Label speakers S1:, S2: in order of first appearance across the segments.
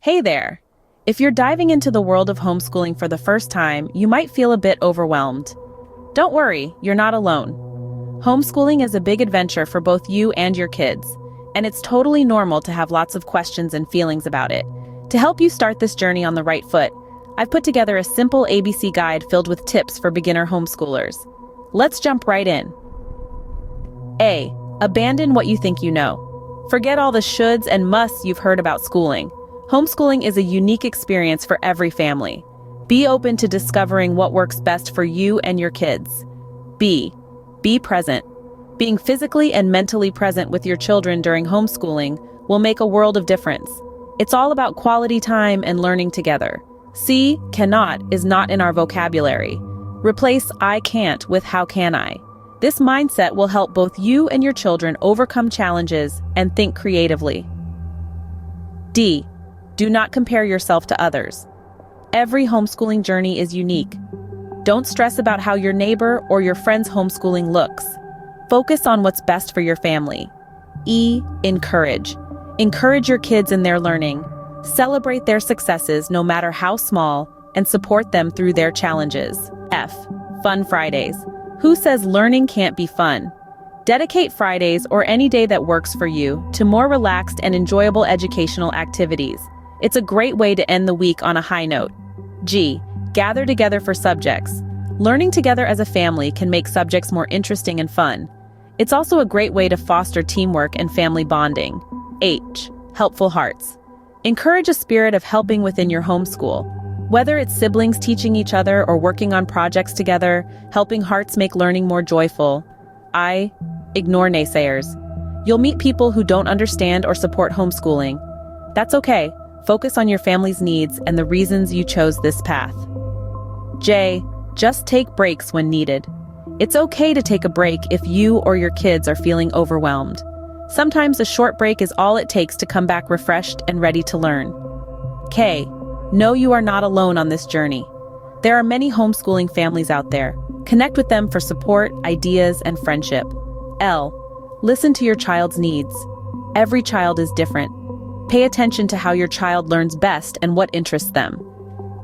S1: Hey there! If you're diving into the world of homeschooling for the first time, you might feel a bit overwhelmed. Don't worry, you're not alone. Homeschooling is a big adventure for both you and your kids, and it's totally normal to have lots of questions and feelings about it. To help you start this journey on the right foot, I've put together a simple ABC guide filled with tips for beginner homeschoolers. Let's jump right in. A. Abandon what you think you know. Forget all the shoulds and musts you've heard about schooling. Homeschooling is a unique experience for every family. Be open to discovering what works best for you and your kids. B. Be present. Being physically and mentally present with your children during homeschooling will make a world of difference. It's all about quality time and learning together. C. Cannot is not in our vocabulary. Replace I can't with how can I. This mindset will help both you and your children overcome challenges and think creatively. D. Do not compare yourself to others. Every homeschooling journey is unique. Don't stress about how your neighbor or your friend's homeschooling looks. Focus on what's best for your family. E. Encourage. Encourage your kids in their learning. Celebrate their successes no matter how small, and support them through their challenges. F. Fun Fridays. Who says learning can't be fun? Dedicate Fridays or any day that works for you to more relaxed and enjoyable educational activities. It's a great way to end the week on a high note. G. Gather together for subjects. Learning together as a family can make subjects more interesting and fun. It's also a great way to foster teamwork and family bonding. H. Helpful hearts. Encourage a spirit of helping within your homeschool. Whether it's siblings teaching each other or working on projects together, helping hearts make learning more joyful. I. Ignore naysayers. You'll meet people who don't understand or support homeschooling. That's okay. Focus on your family's needs and the reasons you chose this path. J. Just take breaks when needed. It's okay to take a break if you or your kids are feeling overwhelmed. Sometimes a short break is all it takes to come back refreshed and ready to learn. K. Know you are not alone on this journey. There are many homeschooling families out there. Connect with them for support, ideas, and friendship. L. Listen to your child's needs. Every child is different. Pay attention to how your child learns best and what interests them.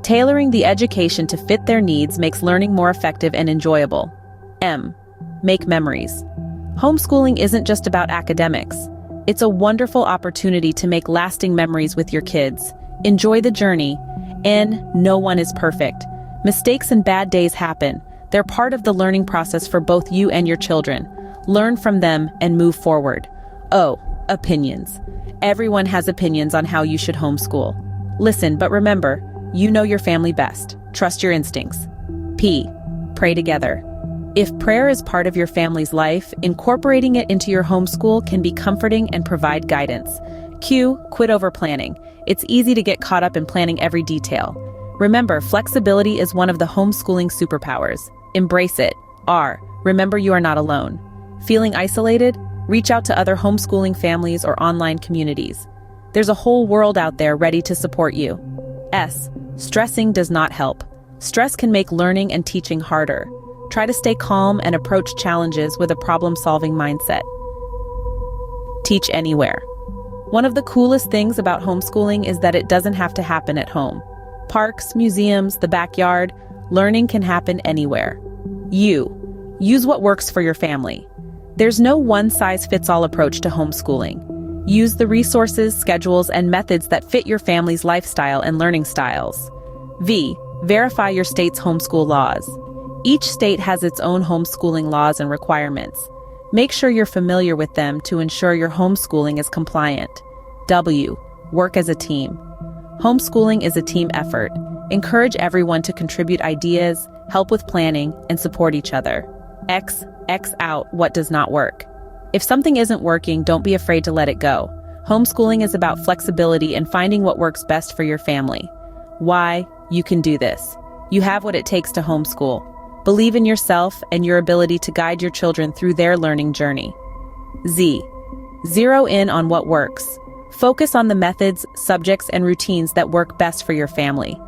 S1: Tailoring the education to fit their needs makes learning more effective and enjoyable. M. Make memories. Homeschooling isn't just about academics. It's a wonderful opportunity to make lasting memories with your kids. Enjoy the journey. N. No one is perfect. Mistakes and bad days happen. They're part of the learning process for both you and your children. Learn from them and move forward. O. Opinions. Everyone has opinions on how you should homeschool. Listen, but remember, you know your family best. Trust your instincts. P. Pray together. If prayer is part of your family's life, incorporating it into your homeschool can be comforting and provide guidance. Q. Quit over planning. It's easy to get caught up in planning every detail. Remember, flexibility is one of the homeschooling superpowers. Embrace it. R. Remember you are not alone. Feeling isolated? Reach out to other homeschooling families or online communities. There's a whole world out there ready to support you. S. Stressing does not help. Stress can make learning and teaching harder. Try to stay calm and approach challenges with a problem-solving mindset. Teach anywhere. One of the coolest things about homeschooling is that it doesn't have to happen at home. Parks, museums, the backyard, learning can happen anywhere. U. Use what works for your family. There's no one-size-fits-all approach to homeschooling. Use the resources, schedules, and methods that fit your family's lifestyle and learning styles. V. Verify your state's homeschool laws. Each state has its own homeschooling laws and requirements. Make sure you're familiar with them to ensure your homeschooling is compliant. W. Work as a team. Homeschooling is a team effort. Encourage everyone to contribute ideas, help with planning, and support each other. X out what does not work. If something isn't working, don't be afraid to let it go. Homeschooling is about flexibility and finding what works best for your family. Y. You can do this. You have what it takes to homeschool. Believe in yourself and your ability to guide your children through their learning journey. Z. Zero in on what works. Focus on the methods, subjects, and routines that work best for your family.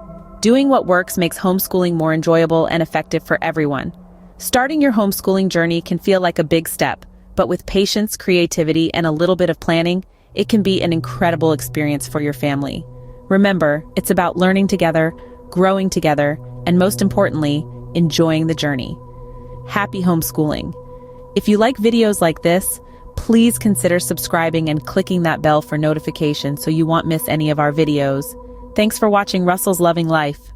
S1: Doing what works makes homeschooling more enjoyable and effective for everyone. Starting your homeschooling journey can feel like a big step, but with patience, creativity, and a little bit of planning, it can be an incredible experience for your family. Remember, it's about learning together, growing together, and most importantly, enjoying the journey. Happy homeschooling. If you like videos like this, please consider subscribing and clicking that bell for notifications so you won't miss any of our videos. Thanks for watching Russell's Loving Life.